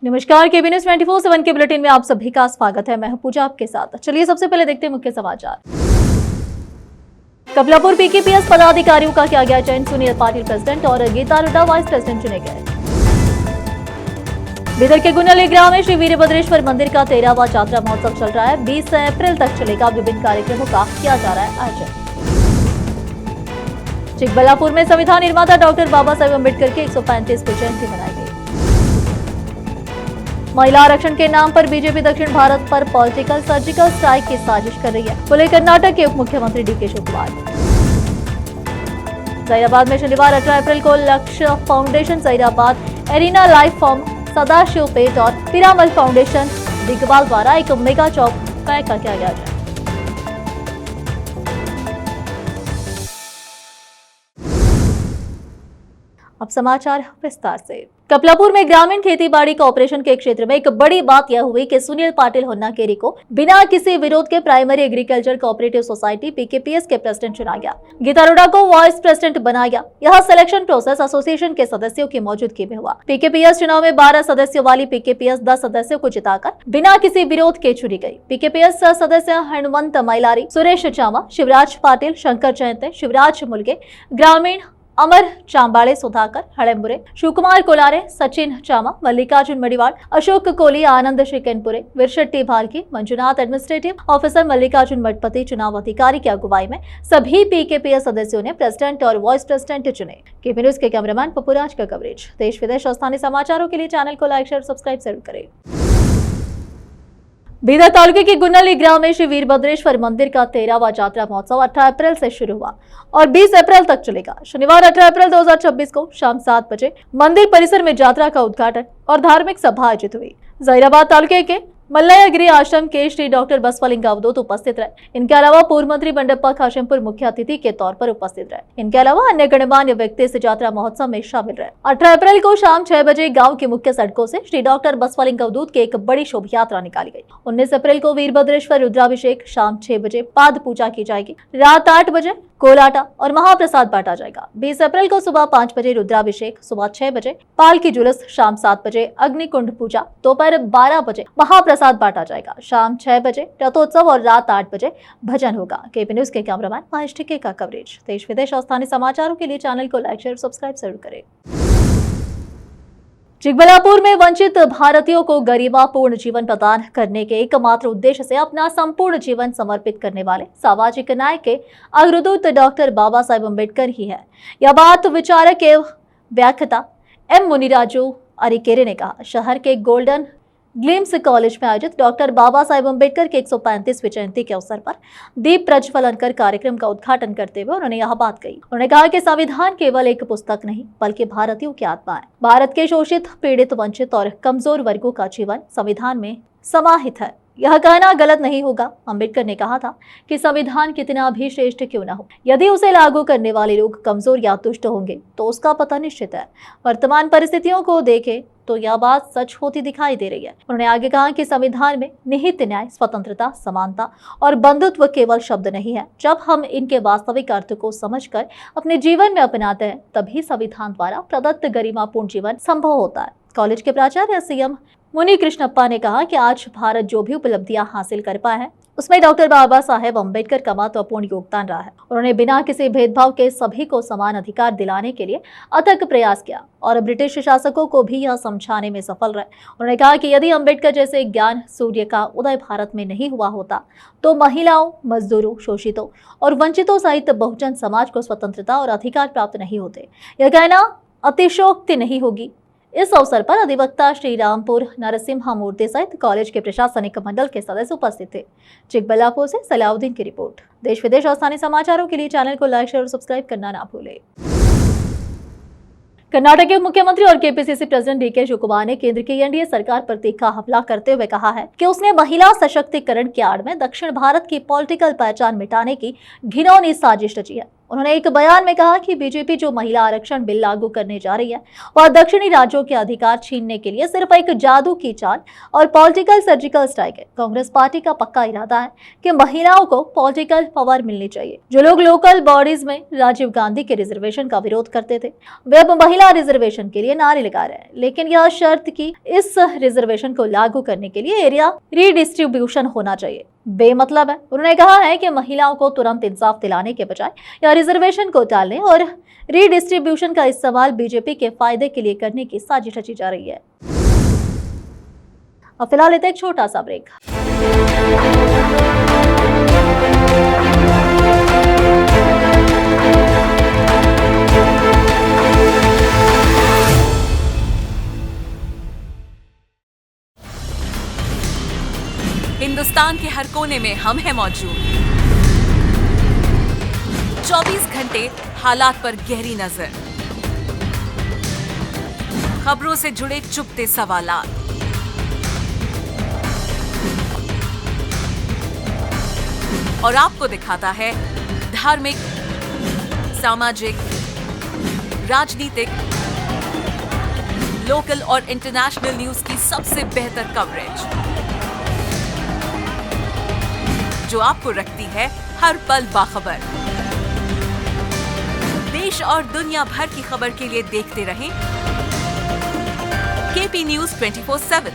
नमस्कार, केबी न्यूज 24/7 के बुलेटिन में आप सभी का स्वागत है। मैं हूं पूजा आपके साथ। चलिए सबसे पहले देखते हैं मुख्य समाचार। कबलापुर पीकेपीएस पदाधिकारियों का किया गया चयन, सुनील पाटिल प्रेसिडेंट और गीता रुड्डा वाइस प्रेसिडेंट चुने गए। बीदर के गुनली ग्राम में श्री वीरभद्रेश्वर मंदिर का 13वां यात्रा महोत्सव चल रहा है। 20 अप्रैल तक चलेगा। विभिन्न कार्यक्रमों का किया जा रहा है आयोजन। चिकबल्लापुर में संविधान निर्माता डॉक्टर बाबा साहेब अम्बेडकर की 135वीं जयंती मनाई गई। महिला आरक्षण के नाम पर बीजेपी दक्षिण भारत पर पॉलिटिकल सर्जिकल स्ट्राइक की साजिश कर रही है, बोले कर्नाटक के उप मुख्यमंत्री डीके शिवकुमार। जहीराबाद में शनिवार 18 अप्रैल को Lakshya foundation Zaheerabad, arena life form, Sadashiv pet और पीरामल फाउंडेशन दिग्वाल द्वारा एक मेगा चौक का किया गया है। अब समाचार विस्तार से। कबलापुर में ग्रामीण खेती बाड़ी कॉर्पोरेशन के क्षेत्र में एक बड़ी बात यह हुई कि सुनील पाटिल होन्नाकेरी को बिना किसी विरोध के प्राइमरी एग्रीकल्चर कोऑपरेटिव सोसाइटी पीकेपीएस के प्रेसिडेंट चुना गया। गीता रुड्डा को वाइस प्रेसिडेंट बनाया गया। यह सिलेक्शन प्रोसेस एसोसिएशन के सदस्यों की मौजूदगी में हुआ। पीकेपीएस चुनाव में 12 सदस्यों वाली पीकेपीएस 10 सदस्यों को जिताकर बिना किसी विरोध के चुनी गई। पीकेपीएस सदस्य हनुमंत मैलारी, सुरेश चामा, शिवराज पाटिल, शंकर जयंते, शिवराज मुलगे, ग्रामीण अमर चांबाड़े, सुधाकर हड़ेम्बुरे, शिवकुमार कोलारे, सचिन चामा, मल्लिकार्जुन मडिवाड़, अशोक कोली, आनंद शिकनपुरे, विरशट्टी भालकी, मंजुनाथ एडमिनिस्ट्रेटिव ऑफिसर मल्लिकार्जुन मठपति चुनाव अधिकारी की अगुवाई में सभी पीकेपीएस सदस्यों ने प्रेसिडेंट और वाइस प्रेसिडेंट चुने। केबी न्यूज के कैमरामैन पप्पूराज का कवरेज। देश विदेश और स्थानीय समाचारों के लिए चैनल को लाइक, शेयर, सब्सक्राइब जरूर करें। बीदर तालुके के गुनली ग्राम में श्री वीरभद्रेश्वर मंदिर का 13वां यात्रा महोत्सव 18 अप्रैल से शुरू हुआ और 20 अप्रैल तक चलेगा। शनिवार 18 अप्रैल 2026 को शाम 7 बजे मंदिर परिसर में यात्रा का उद्घाटन और धार्मिक सभा आयोजित हुई। जहीराबाद तालुके के मल्लयगिरी आश्रम के श्री डॉक्टर बसवलिंग अवधूत उपस्थित रहे। इनके अलावा पूर्व मंत्री बंडप्पा खाशेमपुर मुख्य अतिथि के तौर पर उपस्थित रहे। इनके अलावा अन्य गणमान्य व्यक्ति इस यात्रा महोत्सव में शामिल रहे। 18 अप्रैल को शाम 6 बजे गांव की मुख्य सड़कों से श्री डॉक्टर बसवलिंग अवधूत की एक बड़ी शोभा यात्रा निकाली गई। 19 अप्रैल को वीरभद्रेश्वर रुद्राभिषेक, शाम 6 बजे पाद पूजा की जाएगी। रात 8 बजे कोलाटा और महाप्रसाद बांटा जाएगा। 20 अप्रैल को सुबह 5 बजे रुद्राभिषेक, सुबह 6 बजे पालकी जुलूस, शाम 7 बजे अग्निकुंड पूजा, दोपहर 12 बजे महाप्रसाद बांटा जाएगा। शाम 6 बजे रथोत्सव और रात 8 बजे भजन होगा। केबी न्यूज के कैमरामैन महेश टिक्के का कवरेज। देश विदेश और स्थानीय समाचारों के लिए चैनल को लाइक, शेयर, सब्सक्राइब जरूर करें। चिकबल्लापुर में वंचित भारतीयों को गरिमापूर्ण जीवन प्रदान करने के एकमात्र उद्देश्य से अपना संपूर्ण जीवन समर्पित करने वाले सामाजिक न्याय के अग्रदूत डॉक्टर बाबा साहेब अम्बेडकर ही है। यह बात विचारक एवं व्याख्याता एम मुनिराजू अरिकेरे ने कहा। शहर के गोल्डन ग्लिम्स कॉलेज में आयोजित डॉक्टर बाबा साहेब अम्बेडकर के 135वीं जयंती के अवसर पर दीप प्रज्वलन कर कार्यक्रम का उद्घाटन करते हुए उन्होंने यह बात कही। उन्होंने कहा कि संविधान केवल एक पुस्तक नहीं बल्कि भारतीयों की आत्मा है। भारत के शोषित, पीड़ित, वंचित और कमजोर वर्गों का जीवन संविधान में समाहित है। यह कहना गलत नहीं होगा। अम्बेडकर ने कहा था कि संविधान कितना भी श्रेष्ठ क्यों न हो, यदि उसे लागू करने वाले लोग कमजोर या दुष्ट होंगे तो उसका पता निश्चित है। वर्तमान परिस्थितियों को देखें तो यह बात सच होती दिखाई दे रही है। उन्होंने आगे कहा कि संविधान में निहित न्याय, स्वतंत्रता, समानता और बंधुत्व केवल शब्द नहीं है। जब हम इनके वास्तविक अर्थ को समझकर अपने जीवन में अपनाते हैं तभी संविधान द्वारा प्रदत्त गरिमापूर्ण जीवन संभव होता है। कॉलेज के प्राचार्य सीएम मुनि कृष्णप्पा ने कहा कि आज भारत जो भी उपलब्धियां हासिल कर पाया है उसमें डॉक्टर बाबा साहेब अम्बेडकर का महत्वपूर्ण योगदान रहा है। उन्होंने बिना किसी भेदभाव के सभी को समान अधिकार दिलाने के लिए अथक प्रयास किया और ब्रिटिश शासकों को भी यह समझाने में सफल रहे। उन्होंने कहा कि यदि अम्बेडकर जैसे ज्ञान सूर्य का उदय भारत में नहीं हुआ होता तो महिलाओं, मजदूरों, शोषितों और वंचितों सहित बहुजन समाज को स्वतंत्रता और अधिकार प्राप्त नहीं होते। यह कहना अतिशयोक्ति नहीं होगी। इस अवसर पर अधिवक्ता श्री रामपुर नरसिम्हा मूर्ति सहित कॉलेज के प्रशासनिक मंडल के सदस्य उपस्थित थे। चिकबल्लापुर से सलाउद्दीन की रिपोर्ट। देश विदेश और स्थानीय समाचारों के लिए चैनल को लाइक, शेयर और सब्सक्राइब करना ना भूलें। कर्नाटक के मुख्यमंत्री और केपीसीसी प्रेसिडेंट डीके शिवकुमार ने केंद्र की एनडीए सरकार पर तीखा हमला करते हुए कहा है कि उसने महिला सशक्तिकरण की आड़ में दक्षिण भारत की पॉलिटिकल पहचान मिटाने की घिनौनी साजिश रची है। उन्होंने एक बयान में कहा कि बीजेपी जो महिला आरक्षण बिल लागू करने जा रही है वह दक्षिणी राज्यों के अधिकार छीनने के लिए सिर्फ एक जादू की चाल और पॉलिटिकल सर्जिकल स्ट्राइक है। कांग्रेस पार्टी का पक्का इरादा है कि महिलाओं को पॉलिटिकल पावर मिलनी चाहिए। जो लोग लोकल बॉडीज में राजीव गांधी के रिजर्वेशन का विरोध करते थे वे अब महिला रिजर्वेशन के लिए नारे लगा रहे हैं, लेकिन यह शर्त कि इस रिजर्वेशन को लागू करने के लिए एरिया रीडिस्ट्रीब्यूशन होना चाहिए बेमतलब है। उन्होंने कहा है कि महिलाओं को तुरंत इंसाफ दिलाने के बजाय या रिजर्वेशन को टालने और रीडिस्ट्रीब्यूशन का इस्तेमाल बीजेपी के फायदे के लिए करने की साजिश रची जा रही है। अब फिलहाल लेते एक छोटा सा ब्रेक। हिंदुस्तान के हर कोने में हम हैं मौजूद। 24 घंटे हालात पर गहरी नजर, खबरों से जुड़े चुपते सवालात, और आपको दिखाता है धार्मिक, सामाजिक, राजनीतिक, लोकल और इंटरनेशनल न्यूज की सबसे बेहतर कवरेज जो आपको रखती है हर पल बाखबर। देश और दुनिया भर की खबर के लिए देखते रहें KP news 24/7।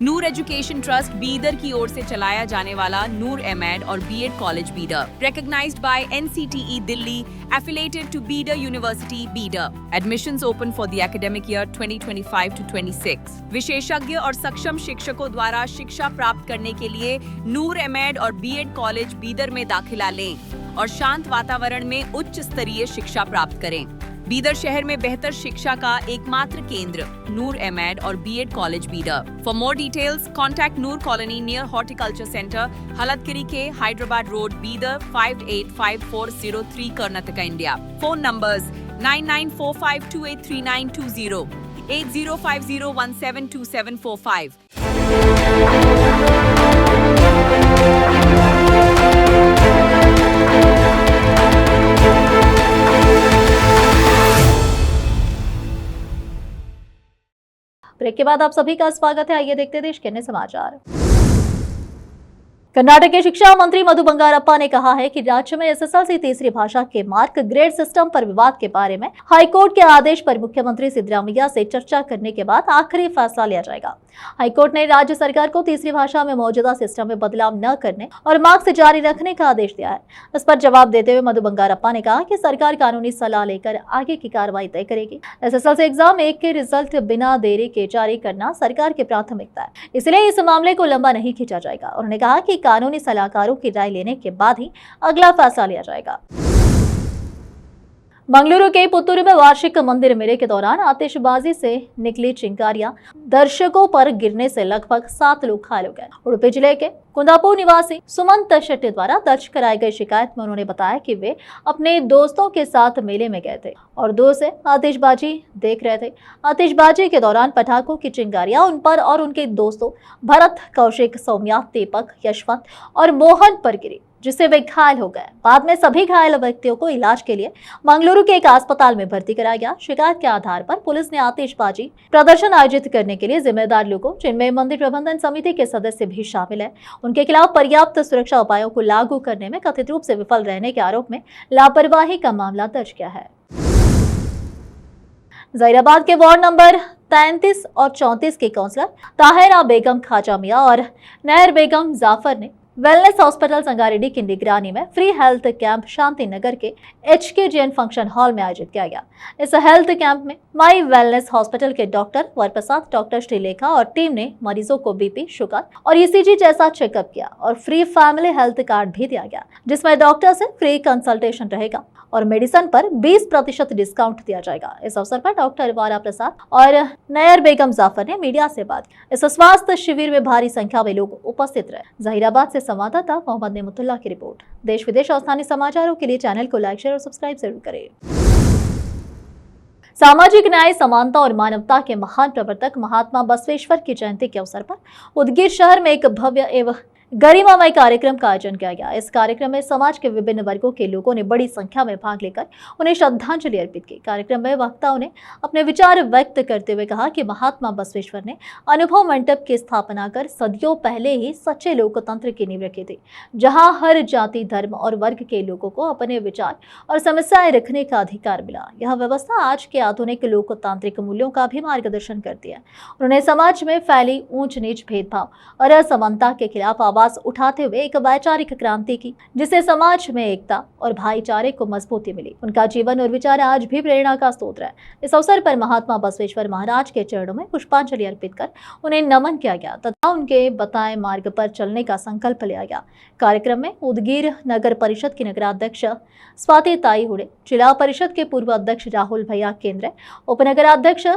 Noor education trust Bidar की ओर से चलाया जाने वाला नूर एमएड और BEd college Bidar, recognized by NCTE Delhi, affiliated to Bidar University, Bidar. Admissions open for the academic year 2025 to 26. विशेषज्ञ और सक्षम शिक्षकों द्वारा शिक्षा प्राप्त करने के लिए नूर एमएड और बीएड कॉलेज बीदर में दाखिला लें और शांत वातावरण में उच्च स्तरीय शिक्षा प्राप्त करें। बीदर शहर में बेहतर शिक्षा का एकमात्र केंद्र नूर एमएड और BEd college Bidar. For more details contact Noor colony near horticulture centre, हलतगिरी के Hyderabad road, Bidar 585403 Karnataka, India. Phone numbers 9945283920, 8050172745। Break के बाद आप सभी का स्वागत है। आइए देखते हैं देश के अन्य समाचार। कर्नाटक के शिक्षा मंत्री मधु बंगारप्पा ने कहा है कि राज्य में एसएसएलसी तीसरी भाषा के मार्क ग्रेड सिस्टम पर विवाद के बारे में हाईकोर्ट के आदेश पर मुख्यमंत्री सिद्धरामैया से चर्चा करने के बाद आखिरी फैसला लिया जाएगा। हाईकोर्ट ने राज्य सरकार को तीसरी भाषा में मौजूदा सिस्टम में बदलाव न करने और मार्क्स जारी रखने का आदेश दिया है। इस पर जवाब देते हुए मधु बंगारप्पा ने कहा कि सरकार कानूनी सलाह लेकर आगे की कार्रवाई तय करेगी। एसएसएलसी एग्जाम 1 के रिजल्ट बिना देरी के जारी करना सरकार की प्राथमिकता है, इसलिए इस मामले को लंबा नहीं खींचा जाएगा। उन्होंने कहा कि कानूनी सलाहकारों की राय लेने के बाद ही अगला फैसला लिया जाएगा। मंगलुरु के पुत्तूरू में वार्षिक मंदिर मेले के दौरान आतिशबाजी से निकली चिंगारियां दर्शकों पर गिरने से लगभग 7 लोग घायल हो गए। उडुपी जिले के कुंदापुर निवासी सुमंत शेट्टी द्वारा दर्ज कराई गई शिकायत में उन्होंने बताया कि वे अपने दोस्तों के साथ मेले में गए थे और दूर से आतिशबाजी देख रहे थे। आतिशबाजी के दौरान पटाखों की चिंगारियां उन पर और उनके दोस्तों भरत, कौशिक, सौम्या, दीपक, यशवंत और मोहन पर गिरी, जिससे वे घायल हो गए। बाद में सभी घायल व्यक्तियों को इलाज के लिए मंगलुरु के एक अस्पताल में भर्ती कराया गया। शिकायत के आधार पर पुलिस ने आतिशबाजी प्रदर्शन आयोजित करने के लिए जिम्मेदार लोगों, जिनमें मंदिर प्रबंधन समिति के सदस्य भी शामिल है, उनके खिलाफ पर्याप्त सुरक्षा उपायों को लागू करने में कथित रूप से विफल रहने के आरोप में लापरवाही का मामला दर्ज किया है। जहीराबाद के वार्ड नंबर 33 और 34 के काउंसलर ताहिरा बेगम खाजा मियां और नहर बेगम जाफर ने वेलनेस हॉस्पिटल संगारेड्डी की निगरानी में free health camp Shanti Nagar के HK जैन फंक्शन हॉल में आयोजित किया गया। इस हेल्थ कैंप में माई वेलनेस हॉस्पिटल के डॉक्टर वरप्रसाद, डॉक्टर श्रीलेखा और टीम ने मरीजों को बीपी, शुगर और ECG जैसा चेकअप किया और फ्री फैमिली हेल्थ कार्ड भी दिया गया, जिसमें डॉक्टर से फ्री कंसल्टेशन रहेगा और मेडिसिन पर 20% डिस्काउंट दिया जाएगा। इस अवसर पर डॉक्टर वारा प्रसाद और नयर बेगम जाफर ने मीडिया से बात की। इस स्वास्थ्य शिविर में भारी संख्या में लोग उपस्थित रहे। जहीराबाद से संवाददाता मोहम्मद नेमुतुल्लाह की रिपोर्ट। देश विदेश और स्थानीय समाचारों के लिए चैनल को लाइक, शेयर और सब्सक्राइब जरूर करें। सामाजिक न्याय, समानता और मानवता के महान प्रवर्तक महात्मा बसवेश्वर की जयंती के अवसर पर उदगीर शहर में एक भव्य एवं गरिमामय कार्यक्रम का आयोजन किया गया। इस कार्यक्रम में समाज के विभिन्न वर्गों के लोगों ने बड़ी संख्या में भाग लेकर उन्हें श्रद्धांजलि अर्पित की। कार्यक्रम में वक्ताओं ने अपने विचार व्यक्त करते हुए कहा कि महात्मा बसवेश्वर ने अनुभव मंडप की स्थापना कर सदियों पहले ही सच्चे लोकतंत्र की नींव रखी थी, जहां हर जाति, धर्म और वर्ग के लोगों को अपने विचार और समस्याएं रखने का अधिकार मिला। यह व्यवस्था आज के आधुनिक लोकतांत्रिक मूल्यों का भी मार्गदर्शन करती है। उन्होंने समाज में फैली ऊंच नीच, भेदभाव और असमानता के खिलाफ आवाज उठाते हुए एक वैचारिक क्रांति की, जिससे समाज में एकता और भाईचारे को मजबूती मिली। उनका जीवन और विचार आज भी प्रेरणा का स्रोत है। इस अवसर पर महात्मा बसवेश्वर महाराज के चरणों में पुष्पांजलि अर्पित कर उन्हें नमन किया गया तथा उनके बताए मार्ग पर चलने का संकल्प लिया गया। कार्यक्रम में उदगीर नगर परिषद की नगराध्यक्ष स्वाति ताई हुडे, जिला परिषद के पूर्व अध्यक्ष राहुल भैया केंद्रे, उपनगराध्यक्ष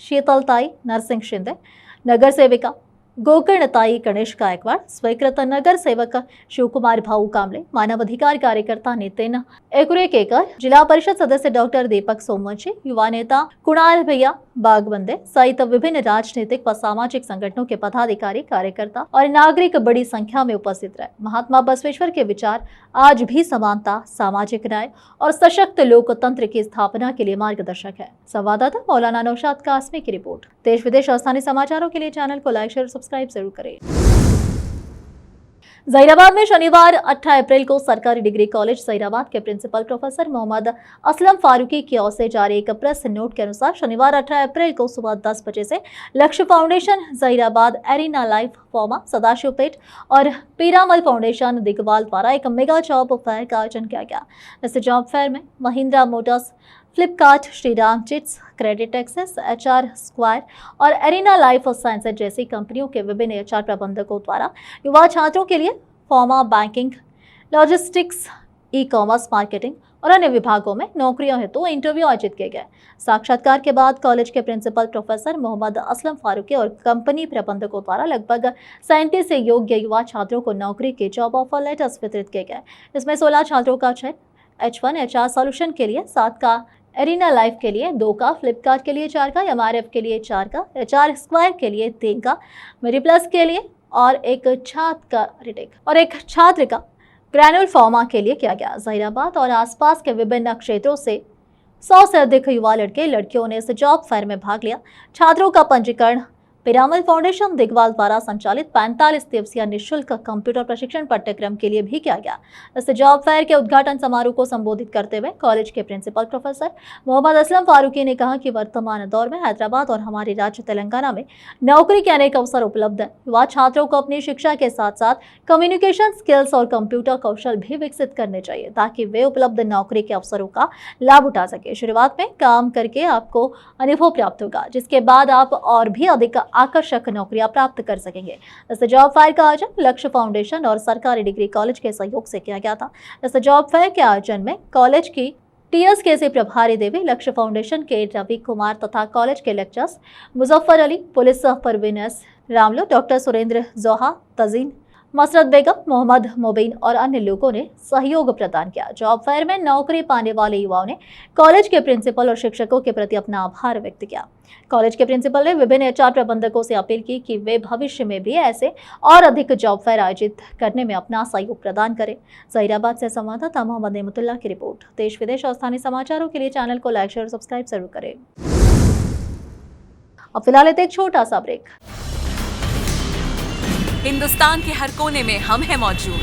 शीतल ताई नरसिंह शिंदे, नगर सेविका गोकर्णताई गणेश गायकवाड़, स्वीकृत नगर सेवक शिवकुमार भाऊ कामले, मानव अधिकार कार्यकर्ता नितिन एकुरेकेकर, जिला परिषद सदस्य डॉक्टर दीपक सोमवंशी, युवा नेता कुणाल भैया बागबंदे सहित विभिन्न राजनीतिक व सामाजिक संगठनों के पदाधिकारी, कार्यकर्ता और नागरिक बड़ी संख्या में उपस्थित रहे। महात्मा बसवेश्वर के विचार आज भी समानता, सामाजिक न्याय और सशक्त लोकतंत्र की स्थापना के लिए मार्गदर्शक है। संवाददाता मौलाना नौशाद कासमी की रिपोर्ट। देश विदेश और स्थानीय समाचारों के लिए चैनल को लाइक, शेयर, सब्सक्राइब जरूर करें। जहीराबाद में शनिवार 18 अप्रैल को सरकारी डिग्री कॉलेज जहीराबाद के प्रिंसिपल प्रोफेसर मोहम्मद असलम फारूकी की ओर से जारी एक प्रेस नोट के अनुसार शनिवार 18 अप्रैल को सुबह 10 बजे से लक्ष्य फाउंडेशन जहीराबाद, एरिना लाइफ फॉर्मा सदाशिवपेट और पीरामल फाउंडेशन दिगवाल द्वारा एक मेगा जॉब फेयर का आयोजन किया गया। इस जॉब फेयर में Mahindra Motors, Flipkart, Shriram chits, credit access, HR square और एरिना लाइफ साइंसेज जैसी कंपनियों के विभिन्न HR प्रबंधकों द्वारा युवा छात्रों के लिए pharma, banking, logistics, e-commerce, marketing और अन्य विभागों में नौकरियों हेतु इंटरव्यू आयोजित किए गए। साक्षात्कार के बाद कॉलेज के प्रिंसिपल प्रोफेसर मोहम्मद असलम फारूकी और कंपनी प्रबंधकों द्वारा लगभग 37 योग्य युवा छात्रों को नौकरी के जॉब ऑफर लेटर्स वितरित किए गए। इसमें 16 छात्रों का चयन H1 HR सॉल्यूशन के लिए, 7 का एरिना लाइफ के लिए, 2 का, फ्लिपकार्ट के लिए 4 का, MRF के लिए 4 का, HR स्क्वायर के लिए 3 का, मेरीप्लस के लिए और एक छात्र का ग्रैनुल फार्मा के लिए किया गया। जहीराबाद और आसपास के विभिन्न क्षेत्रों से 100 से अधिक युवा लड़के लड़कियों ने इस जॉब फेयर में भाग लिया। छात्रों का पंजीकरण पिरामल फाउंडेशन दिगवाल द्वारा संचालित 45 दिवसीय निःशुल्क कंप्यूटर प्रशिक्षण पाठ्यक्रम के लिए भी किया गया। इस जॉब फेयर के उद्घाटन समारोह को संबोधित करते हुए कॉलेज के प्रिंसिपल प्रोफेसर मोहम्मद असलम फारूकी ने कहा कि वर्तमान दौर में हैदराबाद और हमारे राज्य तेलंगाना में नौकरी के अनेक अवसर उपलब्ध हैं। युवा छात्रों को अपनी शिक्षा के साथ साथ कम्युनिकेशन स्किल्स और कंप्यूटर कौशल भी विकसित करने चाहिए ताकि वे उपलब्ध नौकरी के अवसरों का लाभ उठा सके। शुरुआत में काम करके आपको अनुभव प्राप्त होगा, जिसके बाद आप और भी अधिक आकर्षक नौकरियां प्राप्त कर सकेंगे। इस जॉब फेयर का आयोजन लक्ष्य फाउंडेशन और सरकारी डिग्री कॉलेज के सहयोग से किया गया था। इस जॉब फेयर के आयोजन में कॉलेज की TSKC प्रभारी देवी, लक्ष्य फाउंडेशन के रवि कुमार तथा कॉलेज के lecturers Muzaffar Ali, police Parveen S Ramlo, doctor Surendra Joha, Tazeen मसरत बेगम, मोहम्मद मुबीन और अन्य लोगों ने सहयोग प्रदान किया। जॉब फेयर में नौकरी पाने वाले युवाओं ने कॉलेज के प्रिंसिपल और शिक्षकों के प्रति अपना आभार व्यक्त किया। कॉलेज के प्रिंसिपल ने विभिन्न HR प्रबंधकों से अपील की कि वे भविष्य में भी ऐसे और अधिक जॉब फेयर आयोजित करने में अपना सहयोग प्रदान करें। जहीराबाद से संवाददाता मोहम्मद नेमतुल्लाह की रिपोर्ट। देश विदेश और स्थानीय समाचारों के लिए चैनल को लाइक, शेयर, सब्सक्राइब जरूर करें। अब फिलहाल एक छोटा सा ब्रेक। हिंदुस्तान के हर कोने में हम हैं मौजूद।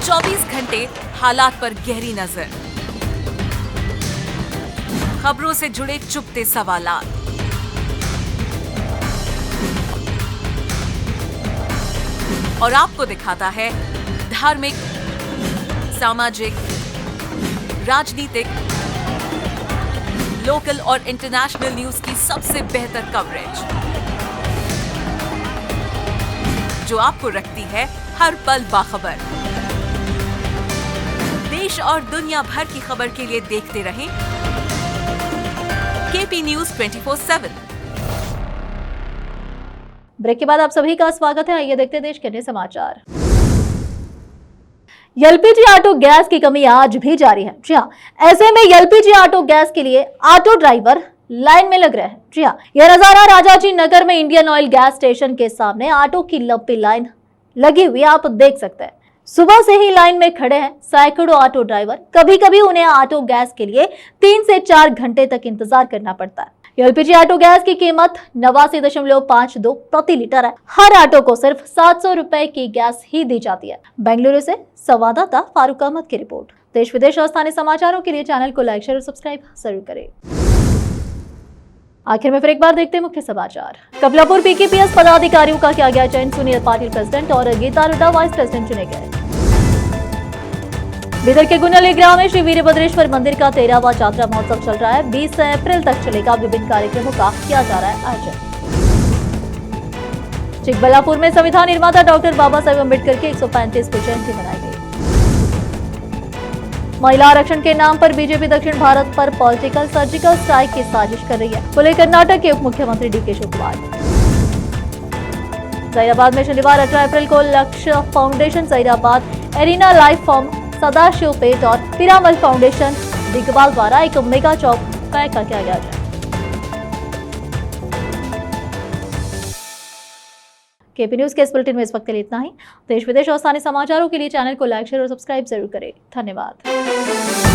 24 घंटे हालात पर गहरी नजर, खबरों से जुड़े चुपते सवालात, और आपको दिखाता है धार्मिक, सामाजिक, राजनीतिक, लोकल और इंटरनेशनल न्यूज की सबसे बेहतर कवरेज, जो आपको रखती है हर पल बाखबर। देश और दुनिया भर की खबर के लिए देखते रहें KP News 24/7। ब्रेक के बाद आप सभी का स्वागत है। आइए देखते हैं देश के अन्य समाचार। LPG ऑटो गैस की कमी आज भी जारी है। जी हाँ, ऐसे में LPG ऑटो गैस के लिए ऑटो ड्राइवर लाइन में लग रहे हैं। जी हाँ, यह नजारा राजाजी नगर में इंडियन ऑयल गैस स्टेशन के सामने ऑटो की लंबी लाइन लगी हुई आप देख सकते हैं। सुबह से ही लाइन में खड़े हैं सैकड़ों ऑटो ड्राइवर। कभी कभी उन्हें ऑटो गैस के लिए 3 से 4 घंटे तक इंतजार करना पड़ता है। एलपीजी ऑटो गैस की कीमत 89.52 प्रति लीटर है। हर ऑटो को सिर्फ 700 रुपए की गैस ही दी जाती है। बेंगलुरु से संवाददाता फारूक अहमद की रिपोर्ट। देश विदेश और स्थानीय समाचारों के लिए चैनल को लाइक, शेयर और सब्सक्राइब जरूर करें। आखिर में फिर एक बार देखते हैं मुख्य समाचार। कमलापुर पीकेपीएस पदाधिकारियों का किया गया चयन। सुनील पाटिल प्रेसिडेंट और गीता रुड्डा वाइस प्रेसिडेंट चुने गए। बीदर के गुनली ग्राम में श्री वीरभद्रेश्वर मंदिर का 13वां यात्रा महोत्सव चल रहा है। 20 अप्रैल तक चलेगा। विभिन्न कार्यक्रमों का किया जा रहा है आयोजन। चिकबल्लापुर में संविधान निर्माता डॉक्टर बाबा साहेब अम्बेडकर की 135वीं जयंती मनाई गई। महिला आरक्षण के नाम पर बीजेपी दक्षिण भारत पर पॉलिटिकल सर्जिकल स्ट्राइक की साजिश कर रही है, बोले कर्नाटक के उप मुख्यमंत्री डीके शिवकुमार। जहीराबाद में शनिवार 18 अप्रैल को Lakshya foundation Zaheerabad, arena life form, Sadashiv pet और पिरामल फाउंडेशन दिगवाल द्वारा एक मेगा चौक का किया गया है। केपी न्यूज के इस बुलेटिन में इस वक्त के लिए इतना ही। देश विदेश और स्थानीय समाचारों के लिए चैनल को लाइक, शेयर और सब्सक्राइब जरूर करें। धन्यवाद।